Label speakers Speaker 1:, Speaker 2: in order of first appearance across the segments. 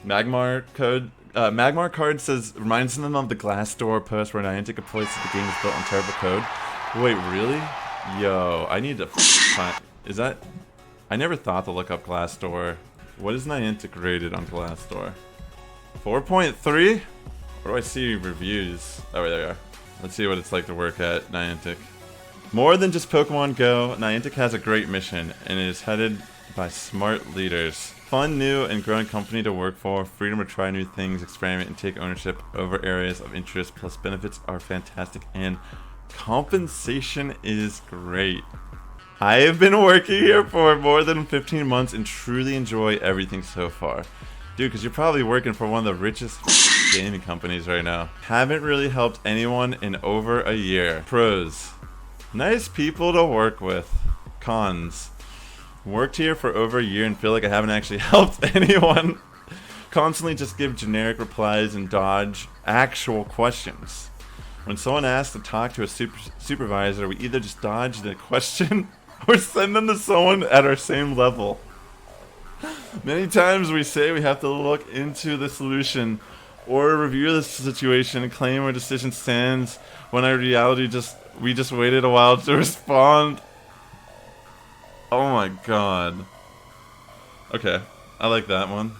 Speaker 1: Magmar card says reminds them of the Glassdoor post where Niantic employs that the game is built on terrible code. Wait, really? Yo, I need to find. Is that? I never thought to look up Glassdoor. What is Niantic rated on Glassdoor? 4.3? Where do I see reviews? Oh, right, there you are. Let's see what it's like to work at Niantic. More than just Pokemon Go, Niantic has a great mission and is headed by smart leaders. Fun, new, and growing company to work for, freedom to try new things, experiment, and take ownership over areas of interest, plus benefits are fantastic, and compensation is great. I have been working here for more than 15 months and truly enjoy everything so far. Dude, because you're probably working for one of the richest gaming companies right now. Haven't really helped anyone in over a year. Pros. Nice people to work with. Cons. Worked here for over a year and feel like I haven't actually helped anyone. Constantly just give generic replies and dodge actual questions. When someone asks to talk to a supervisor, we either just dodge the question or send them to someone at our same level. Many times we say we have to look into the solution or review the situation and claim our decision stands when our reality we just waited a while to respond. Oh my god. Okay, I like that one.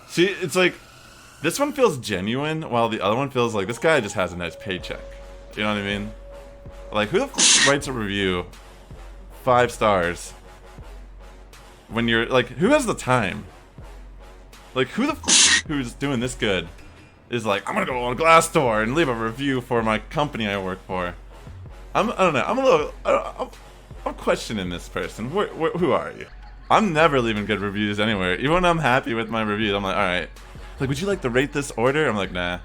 Speaker 1: See, it's like, this one feels genuine, while the other one feels like this guy just has a nice paycheck. You know what I mean? Like, who the f writes a review 5 stars when you're, like, who has the time? Like, who the f who's doing this good is like, I'm gonna go on Glassdoor and leave a review for my company I work for. I don't know, I'm questioning this person. Who are you? I'm never leaving good reviews anywhere. Even when I'm happy with my reviews, I'm like, alright. Like, would you like to rate this order? I'm like, nah.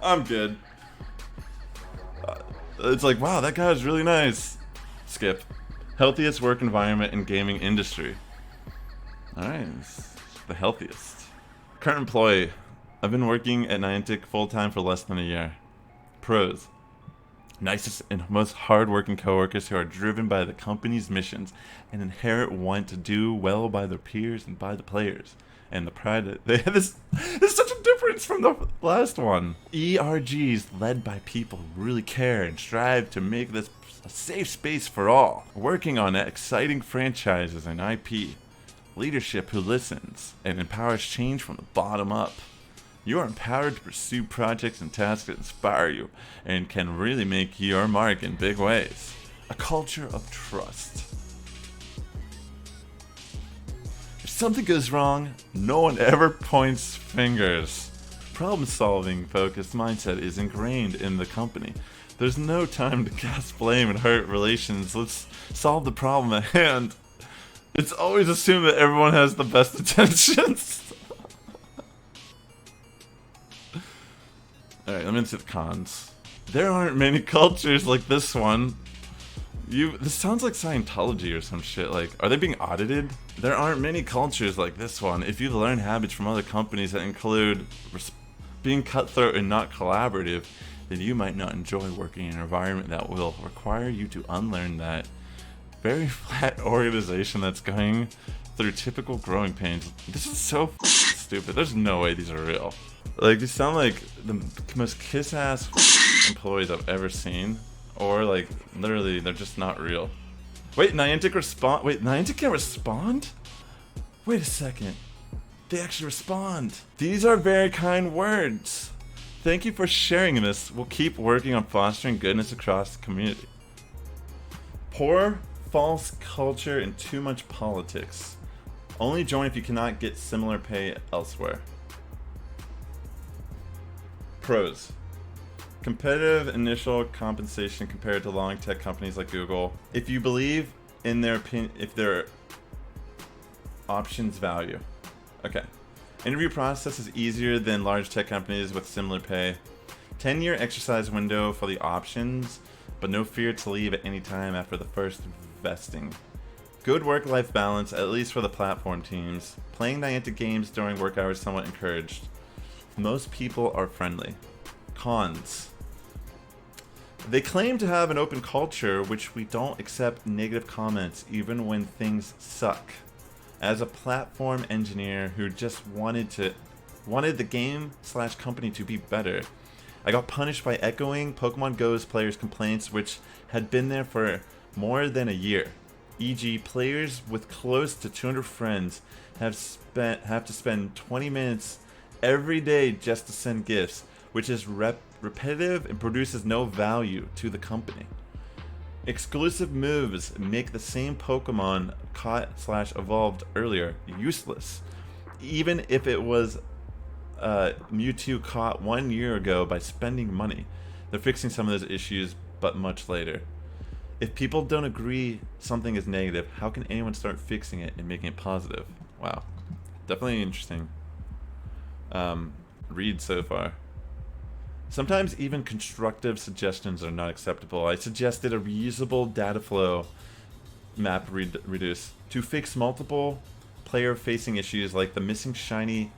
Speaker 1: I'm good. It's like, wow, that guy is really nice. Skip. Healthiest work environment in gaming industry. Alright, the healthiest. Current employee. I've been working at Niantic full-time for less than a year. Pros. Nicest and most hard-working coworkers who are driven by the company's missions and inherent want to do well by their peers and by the players. And the pride that they have this is such a difference from the last one. ERGs led by people who really care and strive to make this a safe space for all. Working on exciting franchises and IP. Leadership who listens and empowers change from the bottom up. You are empowered to pursue projects and tasks that inspire you and can really make your mark in big ways. A culture of trust. If something goes wrong, no one ever points fingers. Problem-solving focused mindset is ingrained in the company. There's no time to cast blame and hurt relations. Let's solve the problem at hand. It's always assumed that everyone has the best intentions. Alright, let me into the cons. There aren't many cultures like this one. This sounds like Scientology or some shit. Like, are they being audited? There aren't many cultures like this one. If you learn habits from other companies that include being cutthroat and not collaborative, then you might not enjoy working in an environment that will require you to unlearn that. Very flat organization that's going through typical growing pains. This is so stupid. There's no way these are real. Like, these sound like the most kiss-ass employees I've ever seen. Or, like, literally, they're just not real. Wait, Niantic respond? Wait, Niantic can respond? Wait a second. They actually respond. These are very kind words. Thank you for sharing this. We'll keep working on fostering goodness across the community. Poor, false culture and too much politics. Only join if you cannot get similar pay elsewhere. Pros. Competitive initial compensation compared to long tech companies like Google. If you believe in their opinion, if their options value. Okay. Interview process is easier than large tech companies with similar pay. 10-year exercise window for the options, but no fear to leave at any time after the first vesting. Good work-life balance, at least for the platform teams. Playing Niantic games during work hours somewhat encouraged. Most people are friendly. Cons. They claim to have an open culture, which we don't accept negative comments even when things suck. As a platform engineer who just wanted the game/company to be better, I got punished by echoing Pokemon Go's players' complaints, which had been there for more than a year. E.g., players with close to 200 friends have to spend 20 minutes every day just to send gifts, which is repetitive and produces no value to the company. Exclusive moves make the same Pokemon caught/evolved earlier useless, even if it was Mewtwo caught 1 year ago by spending money. They're fixing some of those issues, but much later. If people don't agree something is negative, how can anyone start fixing it and making it positive? Wow. Definitely interesting read so far. Sometimes even constructive suggestions are not acceptable. I suggested a reusable data flow map reduce to fix multiple player-facing issues like the missing shiny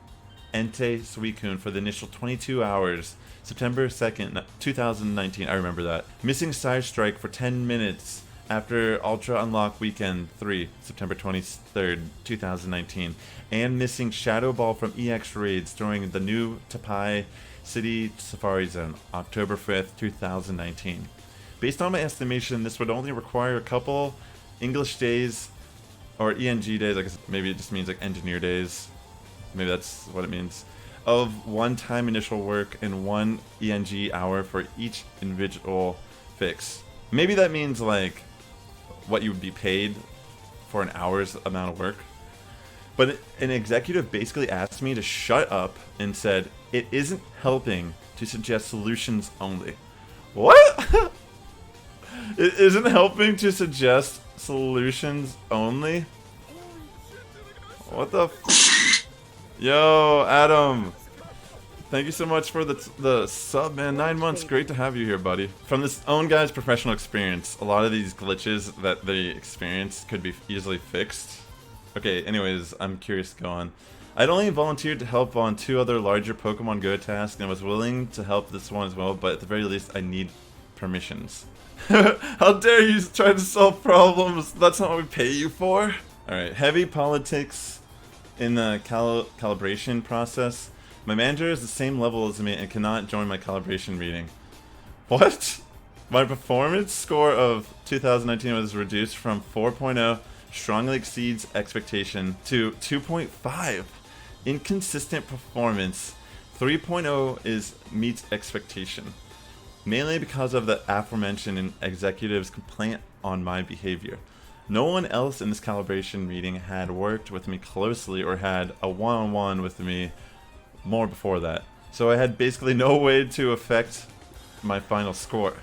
Speaker 1: Entei Suicune for the initial 22 hours, September 2nd, 2019, I remember that. Missing Side Strike for 10 minutes after Ultra Unlock Weekend 3, September 23rd, 2019. And missing Shadow Ball from EX raids during the new Tapai City Safari Zone, October 5th, 2019. Based on my estimation, this would only require a couple English days, or ENG days, I guess maybe it just means like engineer days. Maybe that's what it means, of one-time initial work and 1 ENG hour for each individual fix. Maybe that means like what you would be paid for an hour's amount of work. But an executive basically asked me to shut up and said, it isn't helping to suggest solutions only. What? It isn't helping to suggest solutions only? What the f? Yo, Adam. Thank you so much for the sub, man. 9 months. Great to have you here, buddy. From this own guy's professional experience, a lot of these glitches that they experience could be easily fixed. Okay, anyways, I'm curious to go on. I'd only volunteered to help on 2 other larger Pokemon Go tasks and was willing to help this one as well, but at the very least, I need permissions. How dare you try to solve problems? That's not what we pay you for. Alright, heavy politics in the calibration process. My manager is the same level as me and cannot join my calibration meeting. What? My performance score of 2019 was reduced from 4.0, strongly exceeds expectation, to 2.5. Inconsistent performance. 3.0 is meets expectation. Mainly because of the aforementioned executive's complaint on my behavior. No one else in this calibration meeting had worked with me closely or had a one-on-one with me more before that. So I had basically no way to affect my final score.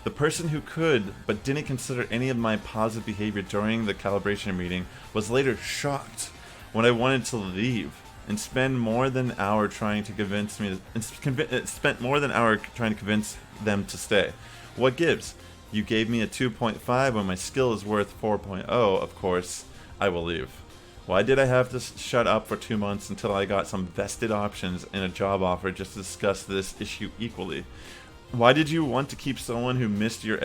Speaker 1: The person who could, but didn't consider any of my positive behavior during the calibration meeting was later shocked when I wanted to leave and spend more than an hour trying to convince me spent more than an hour trying to convince them to stay. What gives? You gave me a 2.5 when my skill is worth 4.0, of course, I will leave. Why did I have to shut up for 2 months until I got some vested options in a job offer just to discuss this issue equally? Why did you want to keep someone who missed your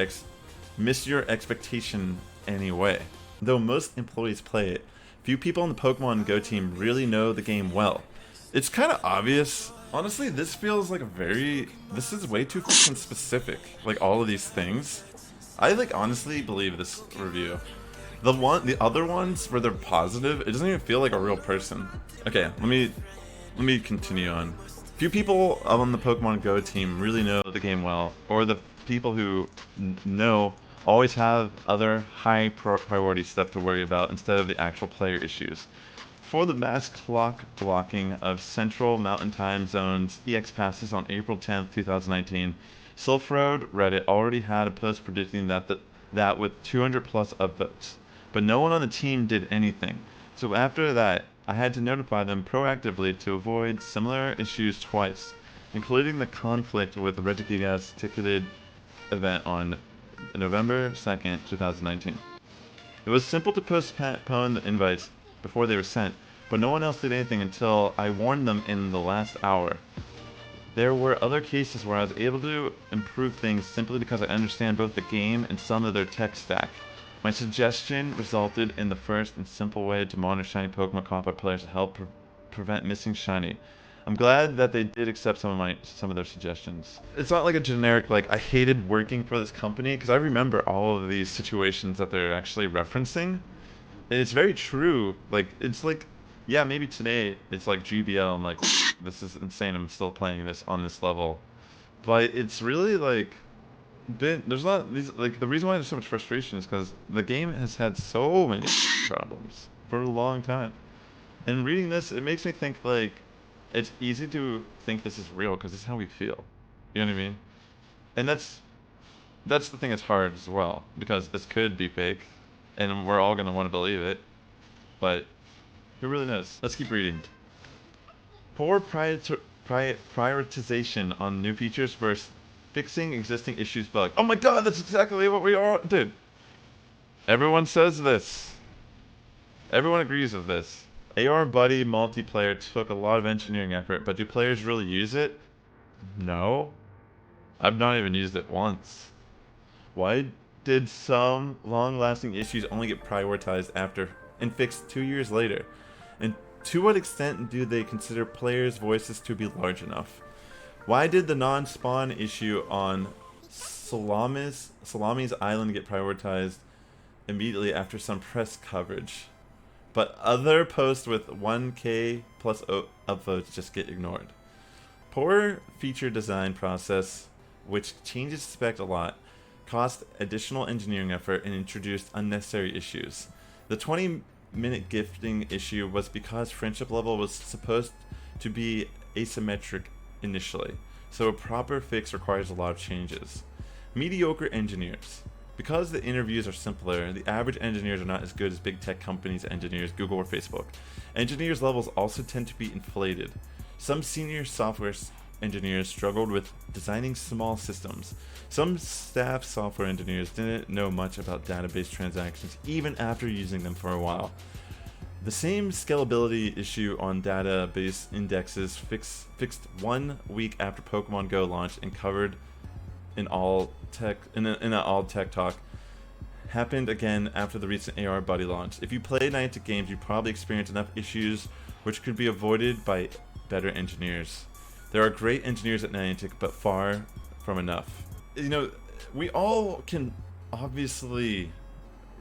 Speaker 1: expectation anyway? Though most employees play it, few people on the Pokemon Go team really know the game well. It's kind of obvious. Honestly, this feels like this is way too fucking specific. Like all of these things. I honestly believe this review. The other ones where they're positive, it doesn't even feel like a real person. Okay, let me continue on. Few people on the Pokemon Go team really know the game well, or the people who know always have other high priority stuff to worry about instead of the actual player issues. For the mass clock blocking of Central Mountain Time Zone's EX passes on April 10th, 2019, Sulfroad Reddit already had a post predicting that with 200 plus upvotes. But no one on the team did anything. So after that, I had to notify them proactively to avoid similar issues twice, including the conflict with Regigigas ticketed event on November 2nd, 2019. It was simple to postpone the invites before they were sent, but no one else did anything until I warned them in the last hour. There were other cases where I was able to improve things simply because I understand both the game and some of their tech stack. My suggestion resulted in the first and simple way to monitor shiny Pokemon caught by players to help prevent missing shiny. I'm glad that they did accept some of their suggestions. It's not like a generic like I hated working for this company, because I remember all of these situations that they're actually referencing. And it's very true. Like it's like, yeah, maybe today it's like GBL and like this is insane. I'm still playing this on this level, but it's really like there's not these like the reason why there's so much frustration is because the game has had so many problems for a long time. And reading this, it makes me think like it's easy to think this is real because it's how we feel. You know what I mean? And that's the thing that's hard as well, because this could be fake, and we're all gonna want to believe it. But who really knows? Let's keep reading. Poor prioritization on new features versus fixing existing issues bug. Oh my god, that's exactly what we are, dude. Everyone says this. Everyone agrees with this. AR Buddy multiplayer took a lot of engineering effort, but do players really use it? No. I've not even used it once. Why did some long-lasting issues only get prioritized after and fixed 2 years later? And to what extent do they consider players' voices to be large enough? Why did the non-spawn issue on Salami's Island get prioritized immediately after some press coverage, but other posts with 1k plus upvotes just get ignored? Poor feature design process, which changes spec a lot, cost additional engineering effort and introduced unnecessary issues. The 20-minute gifting issue was because friendship level was supposed to be asymmetric initially, so a proper fix requires a lot of changes. Mediocre engineers. Because the interviews are simpler, the average engineers are not as good as big tech companies' engineers, Google or Facebook. Engineers' levels also tend to be inflated. Some senior software engineers struggled with designing small systems. Some staff software engineers didn't know much about database transactions even after using them for a while. The same scalability issue on database indexes fixed 1 week after Pokemon Go launched and covered in all tech in an all tech talk happened again after the recent AR Buddy launch. If you play Niantic games, you probably experience enough issues which could be avoided by better engineers. There are great engineers at Niantic, but far from enough. You know, we all can obviously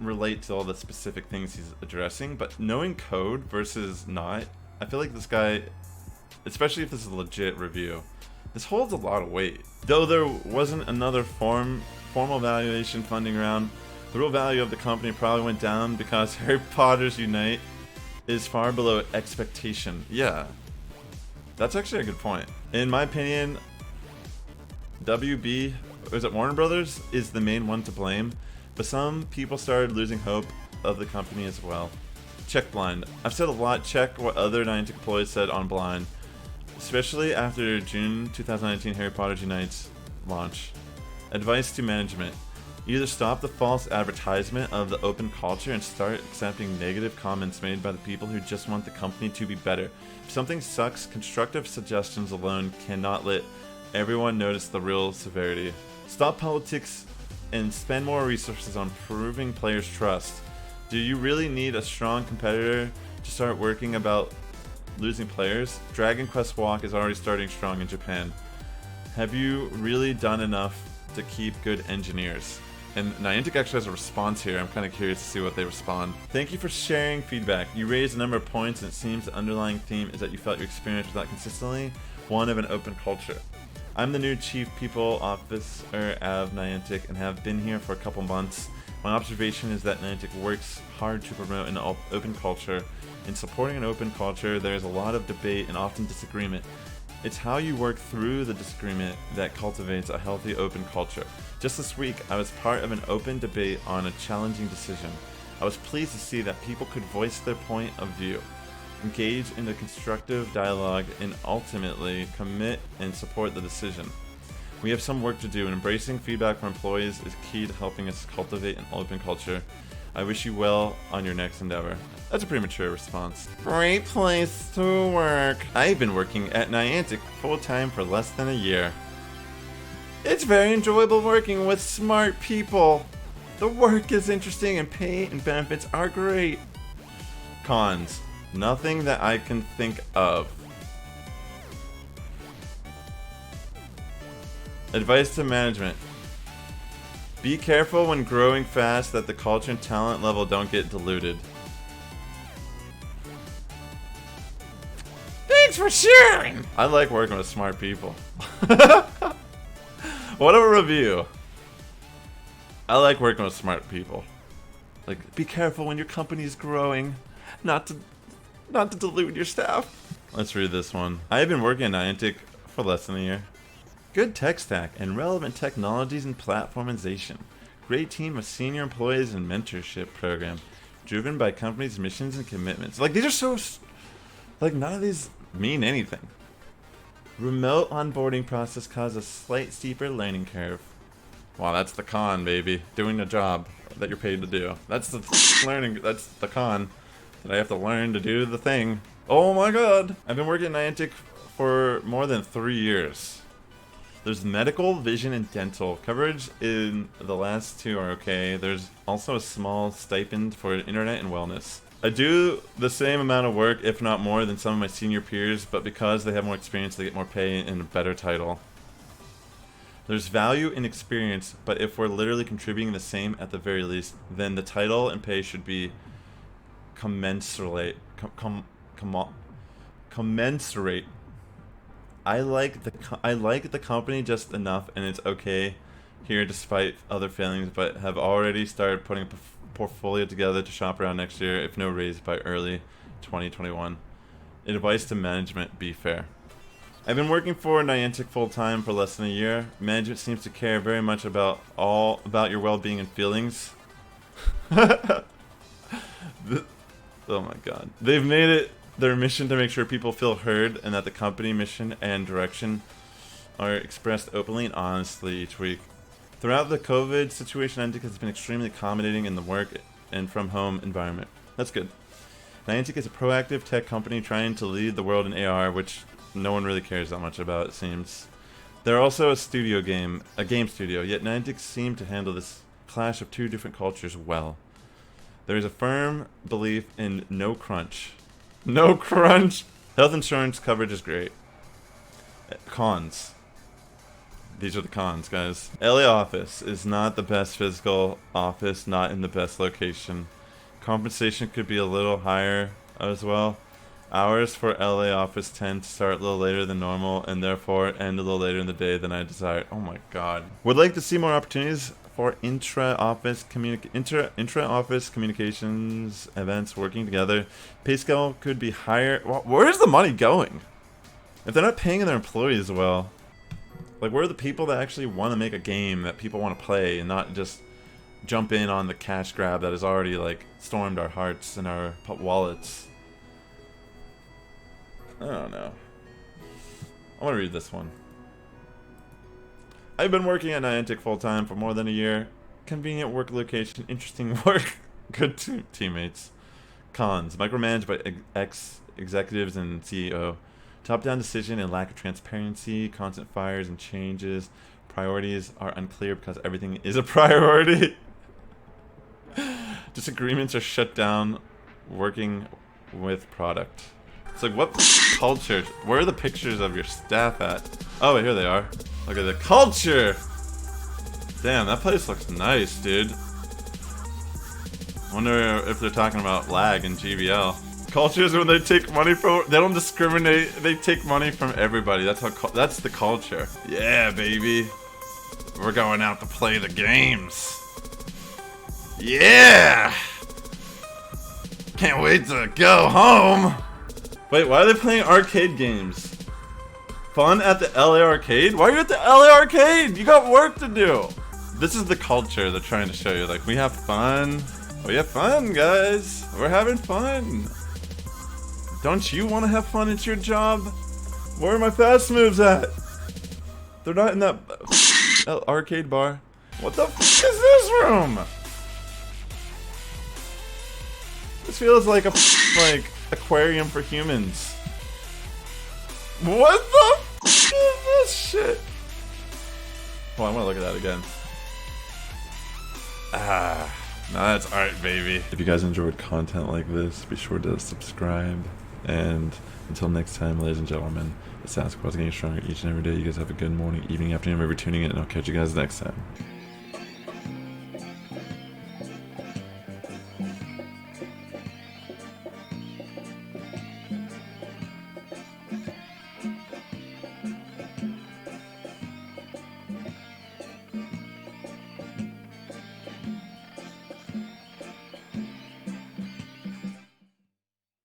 Speaker 1: relate to all the specific things he's addressing, but knowing code versus not, I feel like this guy, especially if this is a legit review, this holds a lot of weight. Though there wasn't another formal valuation funding round, the real value of the company probably went down because Harry Potter's Unite is far below expectation. Yeah, that's actually a good point. In my opinion, WB, was it Warner Brothers, is the main one to blame, but some people started losing hope of the company as well. Check Blind. I've said a lot, check what other Niantic employees said on Blind, especially after June 2019 Harry Potter Unite's launch. Advice to management. Either stop the false advertisement of the open culture and start accepting negative comments made by the people who just want the company to be better. If something sucks, constructive suggestions alone cannot let everyone notice the real severity. Stop politics and spend more resources on proving players' trust. Do you really need a strong competitor to start working about losing players? Dragon Quest Walk is already starting strong in Japan. Have you really done enough to keep good engineers? And Niantic actually has a response here. I'm kind of curious to see what they respond. Thank you for sharing feedback. You raised a number of points, and it seems the underlying theme is that you felt your experience was not consistently one of an open culture. I'm the new Chief People Officer of Niantic and have been here for a couple months. My observation is that Niantic works hard to promote an open culture. In supporting an open culture, there is a lot of debate and often disagreement. It's how you work through the disagreement that cultivates a healthy open culture. Just this week, I was part of an open debate on a challenging decision. I was pleased to see that people could voice their point of view, engage in a constructive dialogue, and ultimately commit and support the decision. We have some work to do, and embracing feedback from employees is key to helping us cultivate an open culture. I wish you well on your next endeavor. That's a premature response. Great place to work. I've been working at Niantic full-time for less than a year. It's very enjoyable working with smart people. The work is interesting and pay and benefits are great. Cons. Nothing that I can think of. Advice to management. Be careful when growing fast that the culture and talent level don't get diluted. Thanks for sharing! I like working with smart people. What a review. I like working with smart people. Like, be careful when your company is growing, not to dilute your staff. Let's read this one. I have been working at Niantic for less than a year. Good tech stack and relevant technologies and platformization. Great team of senior employees and mentorship program, driven by company's missions and commitments. Like, these are so, like, none of these mean anything. Remote onboarding process caused a slight steeper learning curve. Wow, that's the con, baby. Doing the job that you're paid to do. That's the learning. That's the con. That I have to learn to do the thing. Oh my god! I've been working at Niantic for more than 3 years. There's medical, vision, and dental. Coverage in the last two are okay. There's also a small stipend for internet and wellness. I do the same amount of work, if not more, than some of my senior peers, but because they have more experience, they get more pay and a better title. There's value in experience, but if we're literally contributing the same at the very least, then the title and pay should be commensurate. Commensurate. I like the company just enough, and it's okay here despite other failings, but have already started putting a portfolio together to shop around next year, if no raise by early 2021. Advice to management: be fair. I've been working for Niantic full-time for less than a year. Management seems to care very much about your well-being and feelings. Oh my god. They've made it their mission to make sure people feel heard and that the company mission and direction are expressed openly and honestly each week. Throughout the COVID situation, Niantic has been extremely accommodating in the work and from home environment. That's good. Niantic is a proactive tech company trying to lead the world in AR, which no one really cares that much about, it seems. They're also a game studio, yet Niantic seem to handle this clash of two different cultures well. There is a firm belief in no crunch. No crunch! Health insurance coverage is great. Cons. These are the cons, guys. LA office is not the best physical office, not in the best location. Compensation could be a little higher as well. Hours for LA office tend to start a little later than normal and therefore end a little later in the day than I desired. Oh my god. Would like to see more opportunities for intra-office communications events working together. Pay scale could be higher. Well, where's the money going? If they're not paying their employees well, like, where are the people that actually want to make a game that people want to play and not just jump in on the cash grab that has already, like, stormed our hearts and our wallets? I don't know. I want to read this one. I've been working at Niantic full-time for more than a year. Convenient work location, interesting work, good teammates. Cons: micromanaged by executives and CEO. Top-down decision and lack of transparency. Constant fires and changes. Priorities are unclear because everything is a priority. Disagreements are shut down. Working with product. It's like, what culture? Where are the pictures of your staff at? Oh, here they are. Look at the culture! Damn, that place looks nice, dude. Wonder if they're talking about lag in GBL. Cultures when they take money from... They don't discriminate. They take money from everybody. That's how. That's the culture. Yeah, baby. We're going out to play the games. Yeah! Can't wait to go home! Wait, why are they playing arcade games? Fun at the LA Arcade? Why are you at the LA Arcade? You got work to do! This is the culture they're trying to show you. Like, we have fun. We have fun, guys. We're having fun. Don't you want to have fun at your job? Where are my fast moves at? They're not in that arcade bar. What the f is this room? This feels like a aquarium for humans. What the f is this shit? Oh, I want to look at that again. Ah, now that's art, baby. If you guys enjoyed content like this, be sure to subscribe. And until next time, ladies and gentlemen, the Sasquatch is getting stronger each and every day. You guys have a good morning, evening, afternoon, wherever you're tuning in, and I'll catch you guys next time.